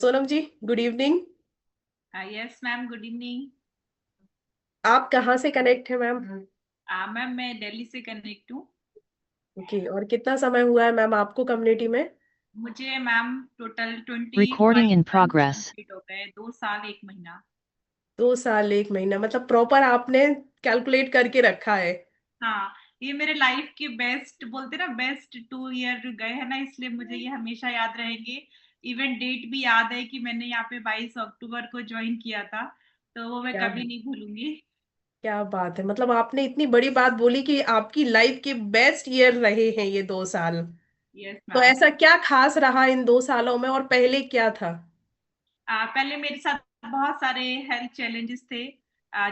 Sonam ji, good evening. Yes ma'am, good evening. आप कहाँ से कनेक्ट है मैम? मैम, मैं दिल्ली से कनेक्ट हूँ। ओके, और कितना समय हुआ है मैम आपको कम्युनिटी में? मुझे ma'am total 25 Recording in months progress. Complete हो गए, 2 साल 1 महीना। 2 साल 1 महीना, मतलब प्रॉपर आपने कैलकुलेट करके रखा है। हाँ, ये मेरे लाइफ के बेस्ट बोलते ना, बेस्ट 2 ईयर गए हैं ना, इसलिए मुझे ये हमेशा याद रहेंगे। इवन डेट भी याद है कि मैंने यहाँ पे 22 अक्टूबर को ज्वाइन किया था, तो वो मैं क्या कभी नहीं भूलूंगी। क्या बात है, मतलब आपने इतनी बड़ी बात बोली कि आपकी लाइफ के बेस्ट ईयर रहे हैं ये 2 साल। यस तो मैम। ऐसा क्या खास रहा इन 2 सालों में, और पहले क्या था? पहले मेरे साथ बहुत सारे हेल्थ चैलेंजेस थे।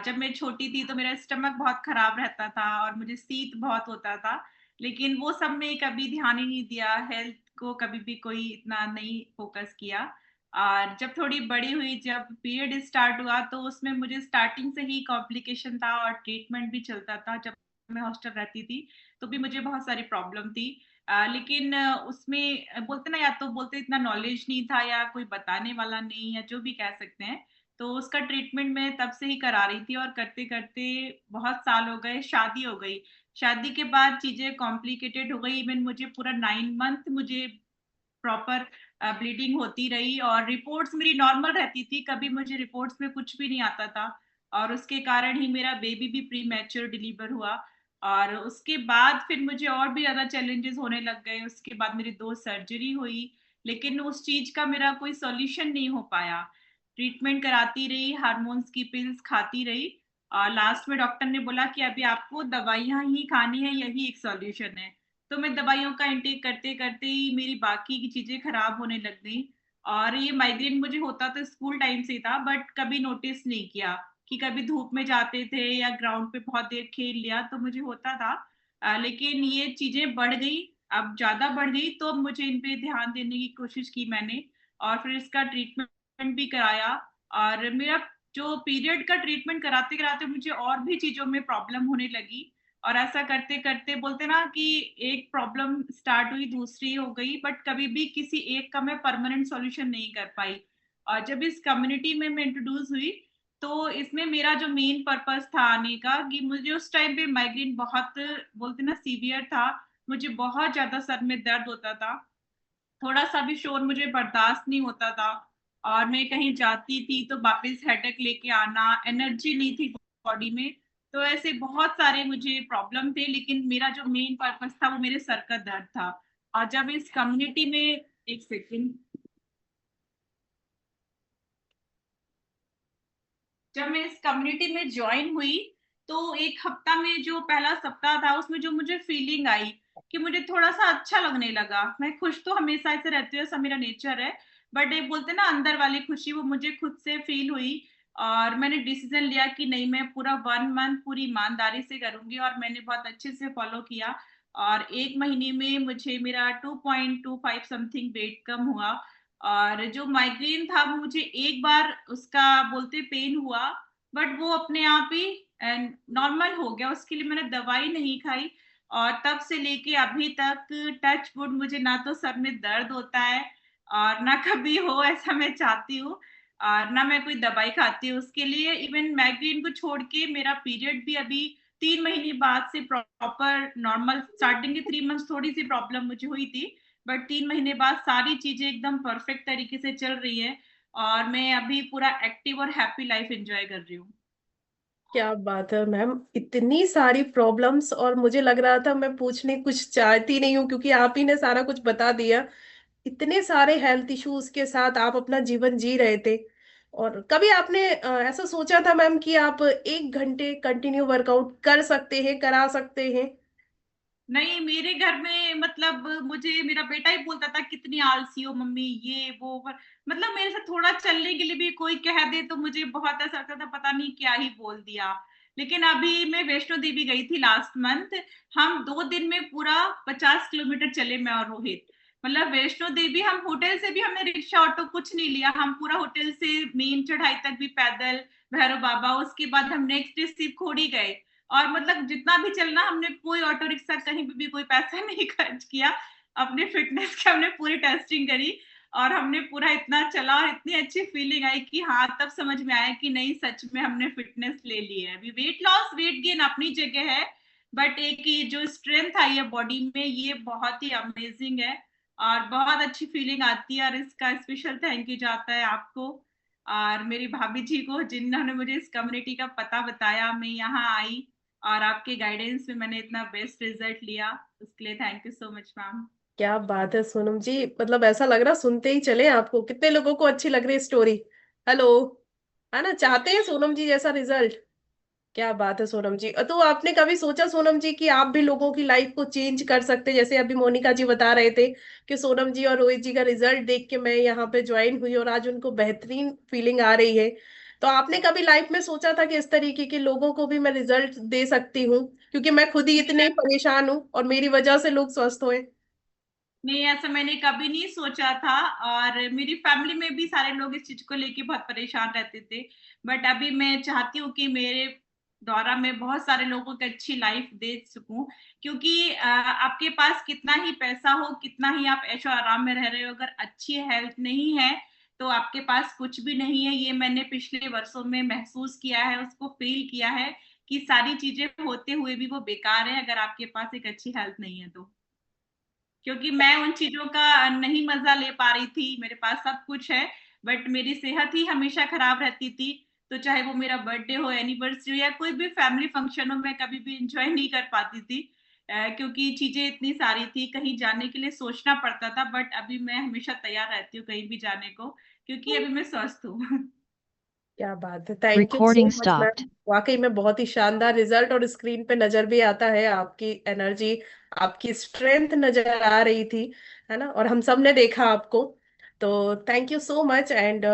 जब मैं छोटी थी तो मेरा स्टमक बहुत खराब रहता था और मुझे शीत बहुत होता था। लेकिन वो सब में कभी ध्यान ही नहीं दिया, हेल्थ को कभी भी कोई इतना नहीं फोकस किया। और जब थोड़ी बड़ी हुई, जब पीरियड स्टार्ट हुआ, तो उसमें मुझे स्टार्टिंग से ही कॉम्प्लिकेशन था और ट्रीटमेंट भी चलता था। जब मैं हॉस्टल रहती थी तो भी मुझे बहुत सारी प्रॉब्लम थी। लेकिन उसमें बोलते ना, या तो बोलते इतना नॉलेज नहीं था या कोई बताने वाला नहीं, या जो भी कह सकते हैं। तो उसका ट्रीटमेंट मैं तब से ही करा रही थी और करते करते बहुत साल हो गए, शादी हो गई। शादी के बाद चीजें कॉम्प्लिकेटेड हो गई। इवन मुझे पूरा 9 मंथ मुझे प्रॉपर ब्लीडिंग होती रही और रिपोर्ट्स मेरी नॉर्मल रहती थी, कभी मुझे रिपोर्ट्स में कुछ भी नहीं आता था। और उसके कारण ही मेरा बेबी भी प्री मैच्योर डिलीवर हुआ। और उसके बाद फिर मुझे और भी ज्यादा चैलेंजेस होने लग गए। उसके बाद मेरी 2 सर्जरी हुई, लेकिन उस चीज का मेरा कोई सॉल्यूशन नहीं हो पाया। ट्रीटमेंट कराती रही, हार्मोन्स की पिल्स खाती रही, और लास्ट में डॉक्टर ने बोला कि अभी आपको दवाइयां ही खानी है, यही एक सॉल्यूशन है। तो मैं दवाइयों का इंटेक करते करते ही मेरी बाकी की चीजें खराब होने लग गई। और ये माइग्रेन मुझे होता तो स्कूल टाइम से ही था, बट कभी नोटिस नहीं किया कि कभी धूप में जाते थे या ग्राउंड पे बहुत देर खेल लिया तो मुझे होता था। लेकिन ये चीजें बढ़ गई, अब ज्यादा बढ़ गई, तो अब मुझे इन पे ध्यान देने की कोशिश की मैंने, और फिर इसका ट्रीटमेंट भी कराया। और मेरा जो पीरियड का ट्रीटमेंट कराते कराते मुझे और भी चीजों में प्रॉब्लम होने लगी। और ऐसा करते करते बोलते ना कि एक प्रॉब्लम स्टार्ट हुई, दूसरी हो गई, बट कभी भी किसी एक का मैं परमानेंट सॉल्यूशन नहीं कर पाई। और जब इस कम्युनिटी में मैं इंट्रोड्यूस हुई, तो इसमें मेरा जो मेन पर्पस था आने का, कि मुझे उस टाइम पे माइग्रेन बहुत बोलते ना सीवियर था। मुझे बहुत ज्यादा सर में दर्द होता था, थोड़ा सा भी शोर मुझे बर्दाश्त नहीं होता था। और मैं कहीं जाती थी तो वापस हेडेक लेके आना, एनर्जी नहीं थी बॉडी में। तो ऐसे बहुत सारे मुझे प्रॉब्लम थे, लेकिन मेरा जो मेन पर्पस था वो मेरे सर का दर्द था। और जब इस कम्युनिटी में, एक सेकंड, जब मैं इस कम्युनिटी में ज्वाइन हुई, तो एक हफ्ता में, जो पहला सप्ताह था, उसमें जो मुझे फीलिंग आई कि मुझे थोड़ा सा अच्छा लगने लगा। मैं खुश तो हमेशा ऐसे रहती हूँ, ऐसा मेरा नेचर है, बट एक बोलते ना अंदर वाली खुशी, वो मुझे खुद से फील हुई। और मैंने डिसीजन लिया कि नहीं, मैं पूरा 1 मंथ पूरी ईमानदारी से करूंगी, और मैंने बहुत अच्छे से फॉलो किया। और 1 महीने में मुझे मेरा 2.25 समथिंग वेट कम हुआ। और जो माइग्रेन था वो मुझे एक बार उसका बोलते पेन हुआ, बट वो अपने आप ही नॉर्मल हो गया, उसके लिए मैंने दवाई नहीं खाई। और तब से लेके अभी तक, टच वुड, मुझे ना तो सर में दर्द होता है और ना कभी हो, ऐसा मैं चाहती हूँ। और ना मैं कोई दवाई खाती हूँ उसके लिए। इवन माइग्रेन को छोड़ के मेरा पीरियड भी अभी 3 महीने बाद से प्रॉपर नॉर्मल, स्टार्टिंग के 3 मंथ थोड़ी सी प्रॉब्लम मुझे हुई थी, बट 3 महीने बाद सारी चीजें एकदम परफेक्ट तरीके से चल रही है। और मैं अभी पूरा एक्टिव और हैप्पी लाइफ एंजॉय कर रही हूँ। क्या बात है मैम, इतनी सारी प्रॉब्लम्स, और मुझे लग रहा था मैं पूछने कुछ चाहती नहीं हूँ क्योंकि आप ही ने सारा कुछ बता दिया। इतने सारे हेल्थ इश्यूज के साथ आप अपना जीवन जी रहे थे। और कभी आपने ऐसा सोचा था मैम कि आप 1 घंटे कंटिन्यू वर्कआउट कर सकते हैं, करा सकते हैं? नहीं, मेरे घर में मतलब मुझे मेरा बेटा ही बोलता था कितनी आलसी हो मम्मी, ये वो, मतलब मेरे से थोड़ा चलने के लिए भी कोई कह दे तो मुझे बहुत ऐसा लगता था, पता नहीं क्या ही बोल दिया। लेकिन अभी मैं वैष्णो देवी गई थी लास्ट मंथ। हम 2 दिन में पूरा 50 किलोमीटर चले, मैं और रोहित। मतलब वैष्णो देवी हम होटल से भी, हमने रिक्शा ऑटो कुछ नहीं लिया, हम पूरा होटल से मेन चढ़ाई तक भी पैदल, भैरव बाबा, उसके बाद हम नेक्स्ट डे शिवखोड़ी गए। और मतलब जितना भी चलना, हमने कोई ऑटो रिक्शा कहीं पे भी कोई पैसा नहीं खर्च किया, अपने फिटनेस की हमने पूरी टेस्टिंग करी। और हमने पूरा इतना चला और इतनी अच्छी फीलिंग आई कि हाँ, तब समझ में आया कि नहीं, सच में हमने फिटनेस ले ली है। अभी वेट लॉस वेट गेन अपनी जगह है, बट एक ये जो स्ट्रेंथ आई है बॉडी में, ये बहुत ही अमेजिंग है और बहुत अच्छी फीलिंग आती है। और इसका स्पेशल थैंक यू जाता है आपको और मेरी भाभी जी को, जिन्होंने मुझे इस कम्युनिटी का पता बताया। मैं यहाँ आई और आपके गाइडेंस में मैंने इतना बेस्ट रिजल्ट लिया, उसके लिए thank you so much ma'am. क्या बात है सोनम जी, मतलब ऐसा लग रहा सुनते ही चले आपको। कितने लोगों को अच्छी लग रही है स्टोरी। हेलो। है ना, चाहते हैं सोनम जी जैसा रिजल्ट। क्या बात है सोनम जी। तो आपने कभी सोचा सोनम जी कि आप भी लोगों की लाइफ को चेंज कर सकते, जैसे अभी मोनिका जी बता रहे थे कि सोनम जी और रोहित जी का रिजल्ट देख के मैं यहाँ पे ज्वाइन हुई और आज उनको बेहतरीन फीलिंग आ रही है। तो आपने कभी लाइफ में सोचा था कि इस तरीके के लोगों को भी मैं रिजल्ट दे सकती हूँ, क्योंकि मैं खुद ही इतने परेशान हूँ और मेरी वजह से लोग स्वस्थ हुए। नहीं, ऐसा मैंने कभी नहीं सोचा था। और मेरी फैमिली में भी सारे लोग इस चीज को लेके बहुत परेशान रहते थे, बट अभी मैं चाहती हूँ कि मेरे द्वारा मैं बहुत सारे लोगों को अच्छी लाइफ दे सकूं। क्योंकि आपके पास कितना ही पैसा हो, कितना ही आप ऐशो आराम में रह रहे हो, अगर अच्छी हेल्थ नहीं है तो आपके पास कुछ भी नहीं है। ये मैंने पिछले वर्षों में महसूस किया है, उसको फील किया है कि सारी चीजें होते हुए भी वो बेकार है अगर आपके पास एक अच्छी हेल्थ नहीं है तो। क्योंकि मैं उन चीजों का नहीं मजा ले पा रही थी, मेरे पास सब कुछ है बट मेरी सेहत ही हमेशा खराब रहती थी। तो चाहे वो मेरा बर्थडे हो, एनिवर्सरी हो या कोई भी फैमिली फंक्शन हो, मैं कभी भी इंजॉय नहीं कर पाती थी। क्योंकि चीजें इतनी सारी थी, कहीं जाने के लिए सोचना पड़ता था। बट अभी मैं हमेशा तैयार रहती हूँ कहीं भी जाने को, क्योंकि अभी मैं स्वस्थ हूँ। क्या बात है, thank you so Recording much ma'am. stopped. वाकई में बहुत ही शानदार रिजल्ट, और स्क्रीन पे नजर भी आता है आपकी एनर्जी, आपकी स्ट्रेंथ नजर आ रही थी। है ना, और हम सब ने देखा आपको। तो thank you so much. And